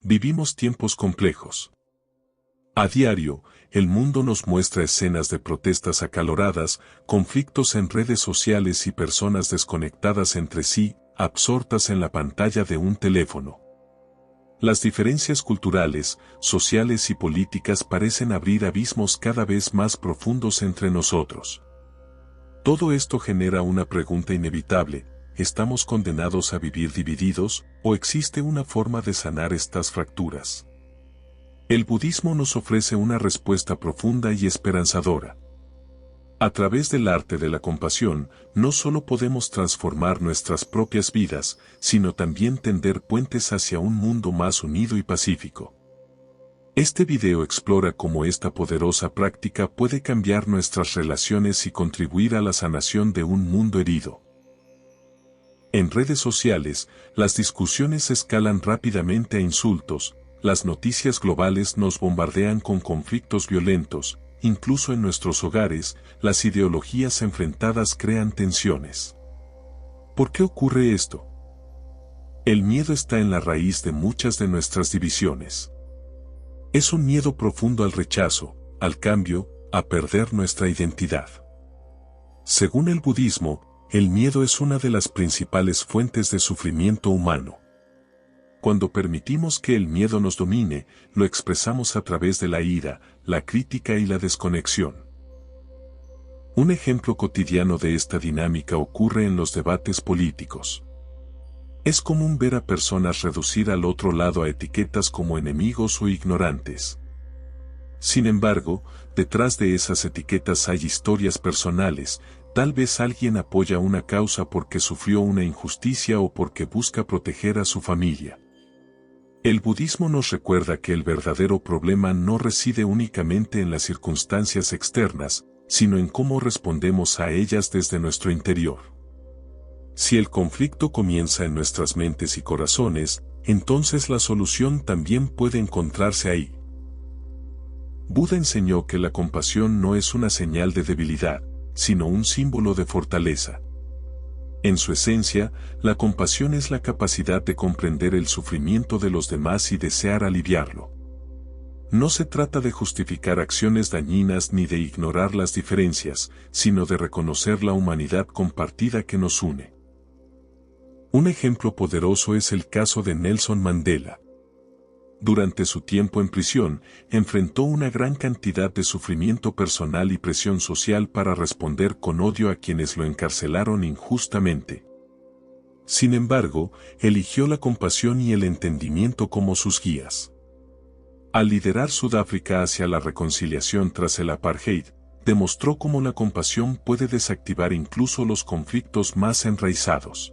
Vivimos tiempos complejos. A diario, el mundo nos muestra escenas de protestas acaloradas, conflictos en redes sociales y personas desconectadas entre sí, absortas en la pantalla de un teléfono. Las diferencias culturales, sociales y políticas parecen abrir abismos cada vez más profundos entre nosotros. Todo esto genera una pregunta inevitable: ¿estamos condenados a vivir divididos, o existe una forma de sanar estas fracturas? El budismo nos ofrece una respuesta profunda y esperanzadora. A través del arte de la compasión, no solo podemos transformar nuestras propias vidas, sino también tender puentes hacia un mundo más unido y pacífico. Este video explora cómo esta poderosa práctica puede cambiar nuestras relaciones y contribuir a la sanación de un mundo herido. En redes sociales, las discusiones escalan rápidamente a insultos, las noticias globales nos bombardean con conflictos violentos, incluso en nuestros hogares, las ideologías enfrentadas crean tensiones. ¿Por qué ocurre esto? El miedo está en la raíz de muchas de nuestras divisiones. Es un miedo profundo al rechazo, al cambio, a perder nuestra identidad. Según el budismo, el miedo es una de las principales fuentes de sufrimiento humano. Cuando permitimos que el miedo nos domine, lo expresamos a través de la ira, la crítica y la desconexión. Un ejemplo cotidiano de esta dinámica ocurre en los debates políticos. Es común ver a personas reducir al otro lado a etiquetas como enemigos o ignorantes. Sin embargo, detrás de esas etiquetas hay historias personales. Tal vez alguien apoya una causa porque sufrió una injusticia o porque busca proteger a su familia. El budismo nos recuerda que el verdadero problema no reside únicamente en las circunstancias externas, sino en cómo respondemos a ellas desde nuestro interior. Si el conflicto comienza en nuestras mentes y corazones, entonces la solución también puede encontrarse ahí. Buda enseñó que la compasión no es una señal de debilidad, sino un símbolo de fortaleza. En su esencia, la compasión es la capacidad de comprender el sufrimiento de los demás y desear aliviarlo. No se trata de justificar acciones dañinas ni de ignorar las diferencias, sino de reconocer la humanidad compartida que nos une. Un ejemplo poderoso es el caso de Nelson Mandela. Durante su tiempo en prisión, enfrentó una gran cantidad de sufrimiento personal y presión social para responder con odio a quienes lo encarcelaron injustamente. Sin embargo, eligió la compasión y el entendimiento como sus guías. Al liderar Sudáfrica hacia la reconciliación tras el apartheid, demostró cómo la compasión puede desactivar incluso los conflictos más enraizados.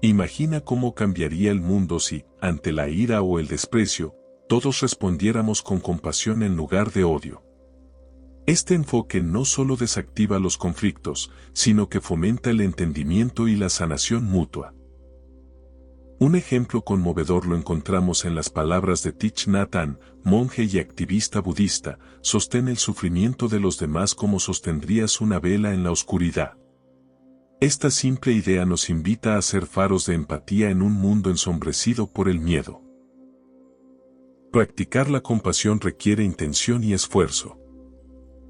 Imagina cómo cambiaría el mundo si, ante la ira o el desprecio, todos respondiéramos con compasión en lugar de odio. Este enfoque no solo desactiva los conflictos, sino que fomenta el entendimiento y la sanación mutua. Un ejemplo conmovedor lo encontramos en las palabras de Thich Nhat Hanh, monje y activista budista: sostén el sufrimiento de los demás como sostendrías una vela en la oscuridad. Esta simple idea nos invita a ser faros de empatía en un mundo ensombrecido por el miedo. Practicar la compasión requiere intención y esfuerzo.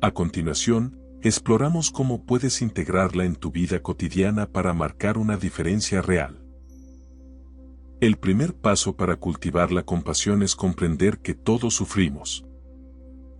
A continuación, exploramos cómo puedes integrarla en tu vida cotidiana para marcar una diferencia real. El primer paso para cultivar la compasión es comprender que todos sufrimos.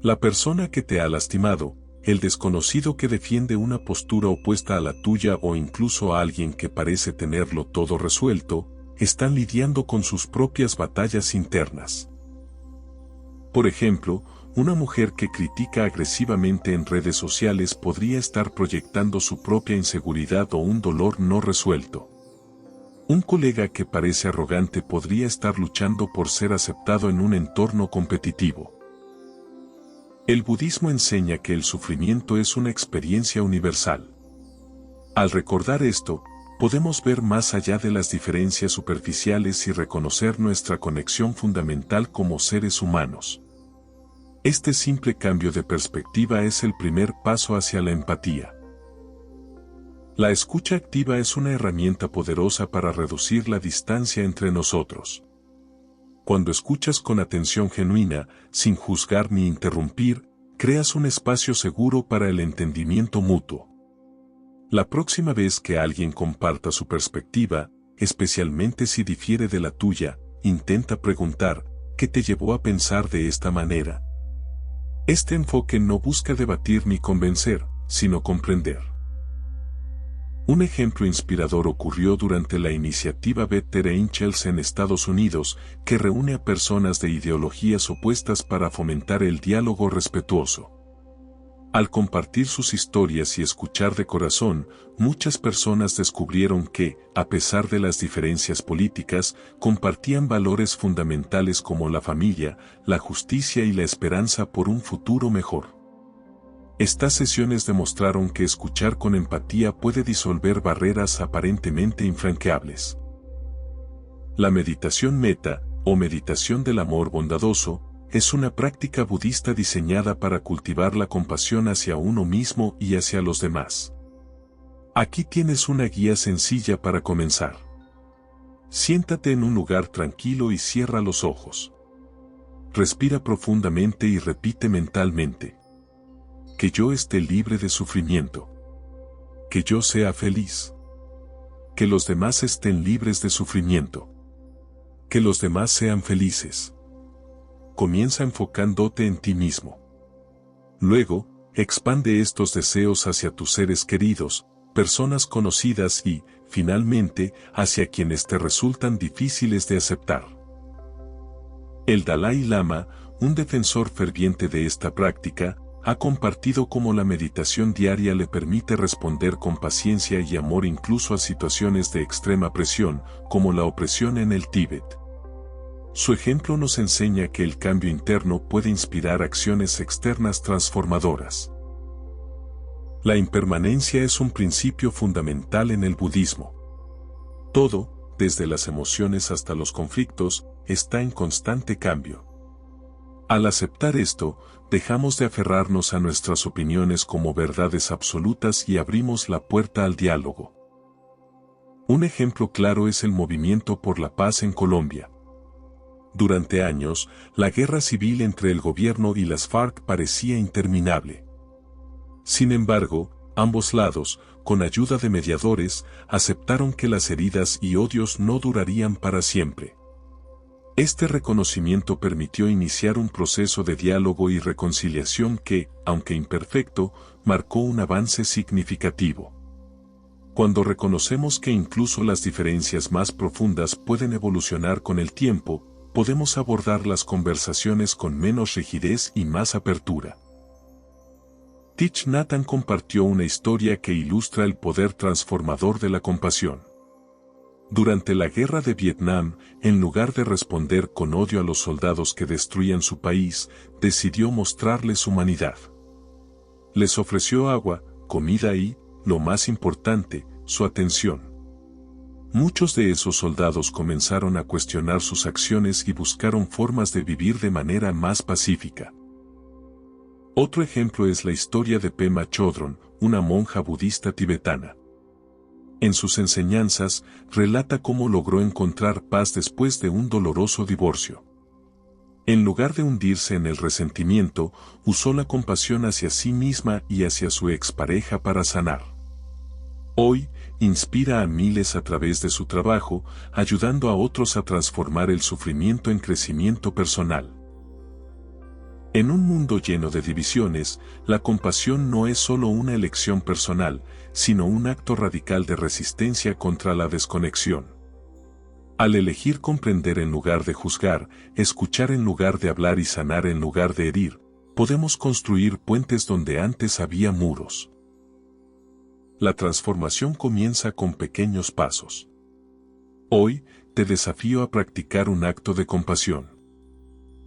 La persona que te ha lastimado, el desconocido que defiende una postura opuesta a la tuya o incluso a alguien que parece tenerlo todo resuelto, están lidiando con sus propias batallas internas. Por ejemplo, una mujer que critica agresivamente en redes sociales podría estar proyectando su propia inseguridad o un dolor no resuelto. Un colega que parece arrogante podría estar luchando por ser aceptado en un entorno competitivo. El budismo enseña que el sufrimiento es una experiencia universal. Al recordar esto, podemos ver más allá de las diferencias superficiales y reconocer nuestra conexión fundamental como seres humanos. Este simple cambio de perspectiva es el primer paso hacia la empatía. La escucha activa es una herramienta poderosa para reducir la distancia entre nosotros. Cuando escuchas con atención genuina, sin juzgar ni interrumpir, creas un espacio seguro para el entendimiento mutuo. La próxima vez que alguien comparta su perspectiva, especialmente si difiere de la tuya, intenta preguntar, ¿qué te llevó a pensar de esta manera? Este enfoque no busca debatir ni convencer, sino comprender. Un ejemplo inspirador ocurrió durante la iniciativa Better Angels en Estados Unidos, que reúne a personas de ideologías opuestas para fomentar el diálogo respetuoso. Al compartir sus historias y escuchar de corazón, muchas personas descubrieron que, a pesar de las diferencias políticas, compartían valores fundamentales como la familia, la justicia y la esperanza por un futuro mejor. Estas sesiones demostraron que escuchar con empatía puede disolver barreras aparentemente infranqueables. La meditación metta, o meditación del amor bondadoso, es una práctica budista diseñada para cultivar la compasión hacia uno mismo y hacia los demás. Aquí tienes una guía sencilla para comenzar. Siéntate en un lugar tranquilo y cierra los ojos. Respira profundamente y repite mentalmente: que yo esté libre de sufrimiento. Que yo sea feliz. Que los demás estén libres de sufrimiento. Que los demás sean felices. Comienza enfocándote en ti mismo. Luego, expande estos deseos hacia tus seres queridos, personas conocidas y, finalmente, hacia quienes te resultan difíciles de aceptar. El Dalai Lama, un defensor ferviente de esta práctica, ha compartido cómo la meditación diaria le permite responder con paciencia y amor incluso a situaciones de extrema presión, como la opresión en el Tíbet. Su ejemplo nos enseña que el cambio interno puede inspirar acciones externas transformadoras. La impermanencia es un principio fundamental en el budismo. Todo, desde las emociones hasta los conflictos, está en constante cambio. Al aceptar esto, dejamos de aferrarnos a nuestras opiniones como verdades absolutas y abrimos la puerta al diálogo. Un ejemplo claro es el movimiento por la paz en Colombia. Durante años, la guerra civil entre el gobierno y las FARC parecía interminable. Sin embargo, ambos lados, con ayuda de mediadores, aceptaron que las heridas y odios no durarían para siempre. Este reconocimiento permitió iniciar un proceso de diálogo y reconciliación que, aunque imperfecto, marcó un avance significativo. Cuando reconocemos que incluso las diferencias más profundas pueden evolucionar con el tiempo, podemos abordar las conversaciones con menos rigidez y más apertura. Thich Nhat Hanh compartió una historia que ilustra el poder transformador de la compasión. Durante la guerra de Vietnam, en lugar de responder con odio a los soldados que destruían su país, decidió mostrarles humanidad. Les ofreció agua, comida y, lo más importante, su atención. Muchos de esos soldados comenzaron a cuestionar sus acciones y buscaron formas de vivir de manera más pacífica. Otro ejemplo es la historia de Pema Chodron, una monja budista tibetana. En sus enseñanzas, relata cómo logró encontrar paz después de un doloroso divorcio. En lugar de hundirse en el resentimiento, usó la compasión hacia sí misma y hacia su expareja para sanar. Hoy, inspira a miles a través de su trabajo, ayudando a otros a transformar el sufrimiento en crecimiento personal. En un mundo lleno de divisiones, la compasión no es solo una elección personal, sino un acto radical de resistencia contra la desconexión. Al elegir comprender en lugar de juzgar, escuchar en lugar de hablar y sanar en lugar de herir, podemos construir puentes donde antes había muros. La transformación comienza con pequeños pasos. Hoy, te desafío a practicar un acto de compasión.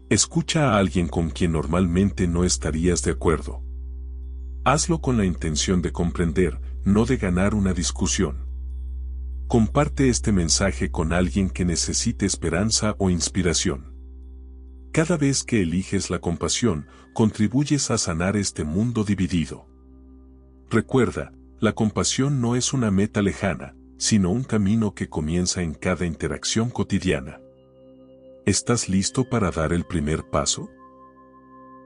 Escucha a alguien con quien normalmente no estarías de acuerdo. Hazlo con la intención de comprender, no de ganar una discusión. Comparte este mensaje con alguien que necesite esperanza o inspiración. Cada vez que eliges la compasión, contribuyes a sanar este mundo dividido. Recuerda, la compasión no es una meta lejana, sino un camino que comienza en cada interacción cotidiana. ¿Estás listo para dar el primer paso?